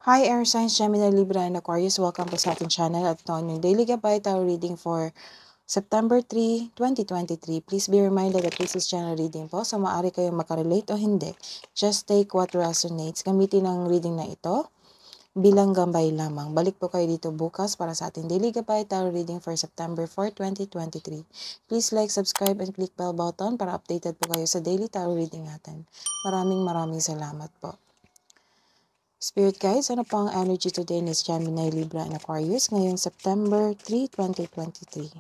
Hi, Air Signs, Gemini, Libra, and Aquarius. Welcome po sa ating channel at ito ang yung Daily Gabay Tarot Reading for September 3, 2023. Please be reminded that this is general reading po, so maaari kayong makarelate o hindi. Just take what resonates. Gamitin ang reading na ito bilang gambay lamang. Balik po kayo dito bukas para sa ating Daily Gabay Tarot Reading for September 4, 2023. Please like, subscribe, and click bell button para updated po kayo sa daily tarot reading natin. Maraming salamat po. Spirit guides, ano po ang energy today ni Gemini, Libra, and Aquarius ngayong September 3, 2023?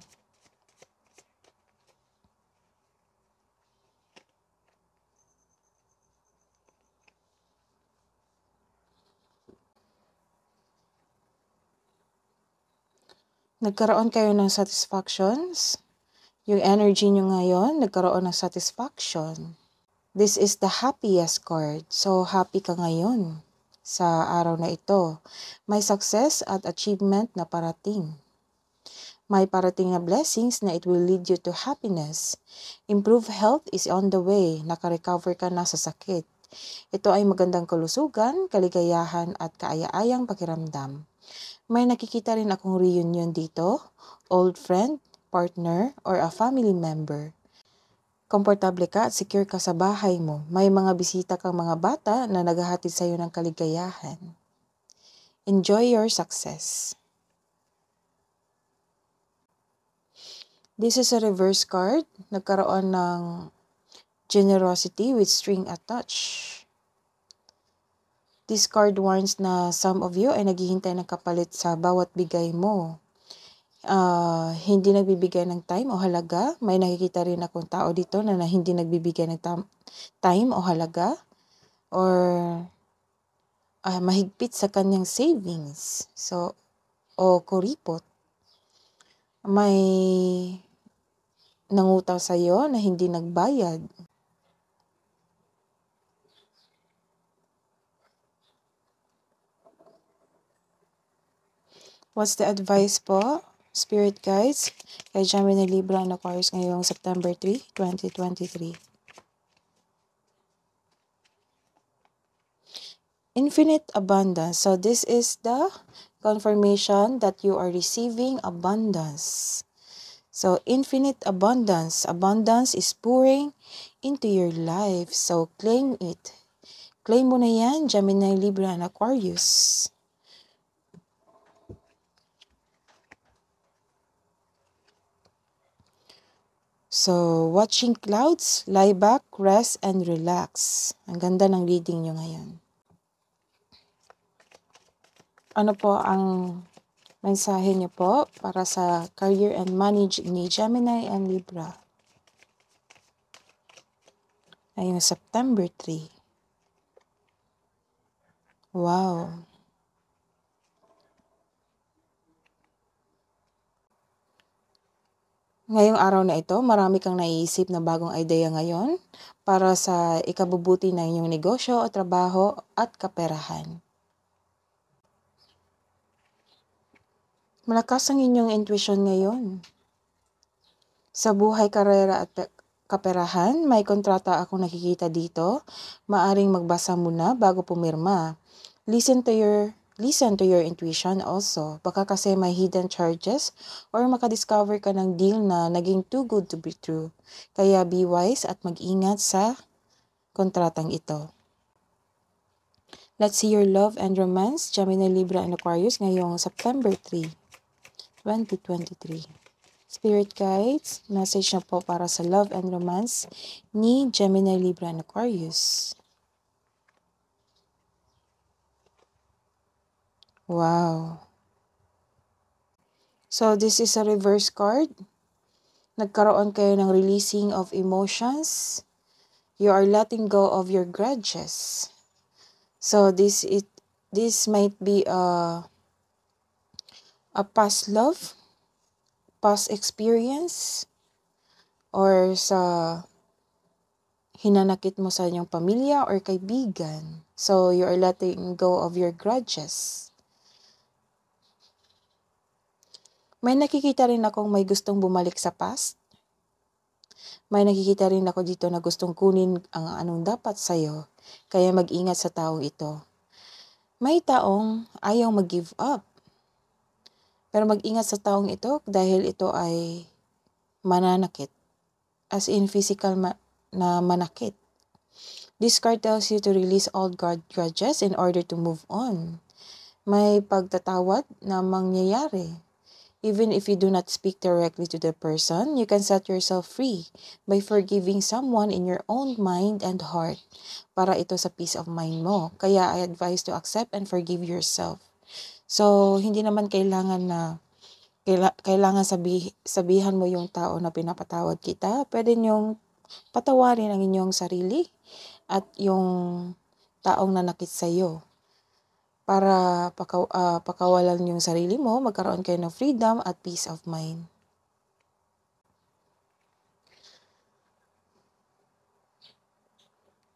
Nagkaroon kayo ng satisfactions? Yung energy nyo ngayon, nagkaroon ng satisfaction. This is the happiest card. So, happy ka ngayon sa araw na ito. May success at achievement na parating. May parating na blessings na it will lead you to happiness. Improved health is on the way. Nakarecover ka na sa sakit. Ito ay magandang kalusugan, kaligayahan at kaaya-ayang pakiramdam. May nakikita rin akong reunion dito, old friend, partner, or a family member. Komportable ka at secure ka sa bahay mo. May mga bisita kang mga bata na naghahatid sa iyo ng kaligayahan. Enjoy your success. This is a reverse card. Nagkaroon ng generosity with string attached. This card warns na some of you ay naghihintay ng kapalit sa bawat bigay mo. Hindi nagbibigay ng time o halaga. May nakikita rin akong tao dito na hindi nagbibigay ng time o halaga. Or mahigpit sa kanyang savings. O kuripot. May nangutang sa iyo na hindi nagbayad. What's the advice po, Spirit Guides, kay Gemini, Libra, and Aquarius ngayong September 3, 2023? Infinite abundance. So this is the confirmation that you are receiving abundance. So infinite abundance. Abundance is pouring into your life. So claim it. Claim mo na yan, Gemini, Libra, and Aquarius. So, watching clouds, lie back, rest, and relax. Ang ganda ng reading nyo ngayon. Ano po ang mensahe nyo po para sa career and money ni Gemini and Libra? Ngayong September 3. Wow. Ngayong araw na ito, marami kang naiisip na bagong idea ngayon para sa ikabubuti ng iyong negosyo o trabaho at kaperahan. Malakas ang inyong intuition ngayon. Sa buhay, karera at kaperahan, may kontrata akong nakikita dito. Maaring magbasa muna bago pumirma. Listen to your intuition also. Baka kasi may hidden charges or makadiscover ka ng deal na naging too good to be true. Kaya be wise at mag-ingat sa kontratang ito. Let's see your love and romance, Gemini, Libra, and Aquarius ngayong September 3, 2023. Spirit Guides, message na po para sa love and romance ni Gemini, Libra, and Aquarius. Wow. So, this is a reverse card. Nagkaroon kayo ng releasing of emotions. You are letting go of your grudges. So, this might be a past love, past experience, or sa hinanakit mo sa inyong pamilya or kaibigan. So, you are letting go of your grudges. May nakikita rin akong may gustong bumalik sa past. May nakikita rin ako dito na gustong kunin ang anong dapat sa'yo. Kaya mag-ingat sa taong ito. May taong ayaw mag-give up. Pero mag-ingat sa taong ito dahil ito ay mananakit. As in physical na manakit. This card tells you to release all grudges in order to move on. May pagtatawad na mangyayari. Even if you do not speak directly to the person, you can set yourself free by forgiving someone in your own mind and heart para ito sa peace of mind mo. Kaya I advise to accept and forgive yourself. So, hindi naman kailangan na kailangan sabihan mo yung tao na pinapatawad kita. Pwede niyong patawarin ang inyong sarili at yung taong nanakit sa iyo para pakawalan yung sarili mo, magkaroon kayo ng freedom at peace of mind.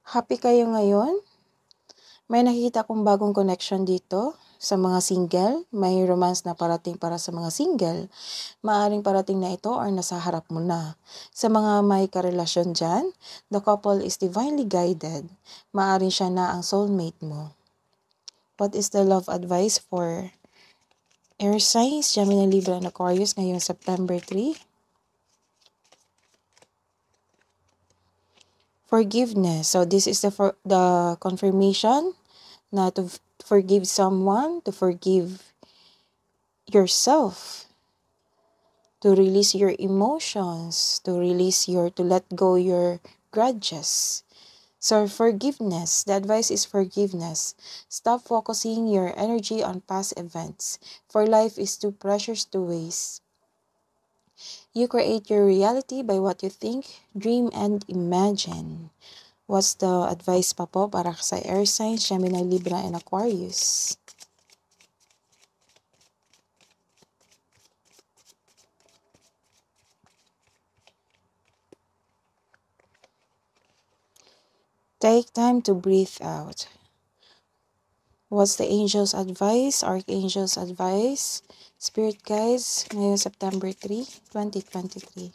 Happy kayo ngayon? May nakikita akong bagong connection dito sa mga single. May romance na parating para sa mga single. Maaring parating na ito or nasa harap mo na. Sa mga may karelasyon dyan, the couple is divinely guided. Maaring siya na ang soulmate mo. What is the love advice for air signs, Gemini, Libra, and Aquarius ngayong September 3? Forgiveness. So this is the confirmation na to forgive someone, to forgive yourself, to release your emotions, to let go your grudges. So forgiveness, the advice is forgiveness. Stop focusing your energy on past events, for life is too precious to waste. You create your reality by what you think, dream, and imagine. What's the advice pa po para sa air signs, Gemini, Libra, and Aquarius? Take time to breathe out. What's the angel's advice, archangel's advice, spirit guides, ngayong September 3, 2023?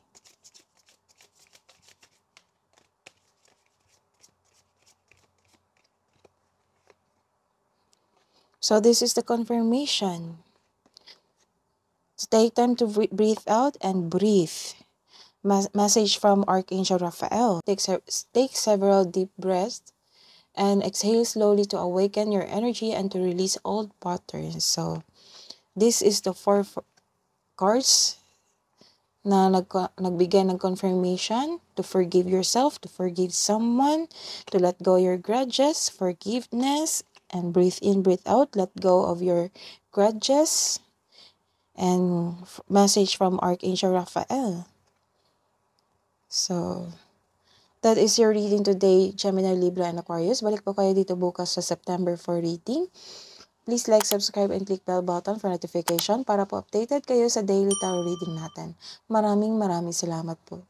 So this is the confirmation. So take time to breathe out and breathe. Message from Archangel Raphael. Take several deep breaths and exhale slowly to awaken your energy and to release old patterns. So this is the 4 cards na nagbigay ng confirmation to forgive yourself, to forgive someone, to let go your grudges, forgiveness, and breathe in, breathe out, let go of your grudges, and message from Archangel Raphael. So, that is your reading today, Gemini, Libra, and Aquarius. Balik po kayo dito bukas sa September 4 reading. Please like, subscribe, and click bell button for notification para po updated kayo sa daily tarot reading natin. Maraming salamat po.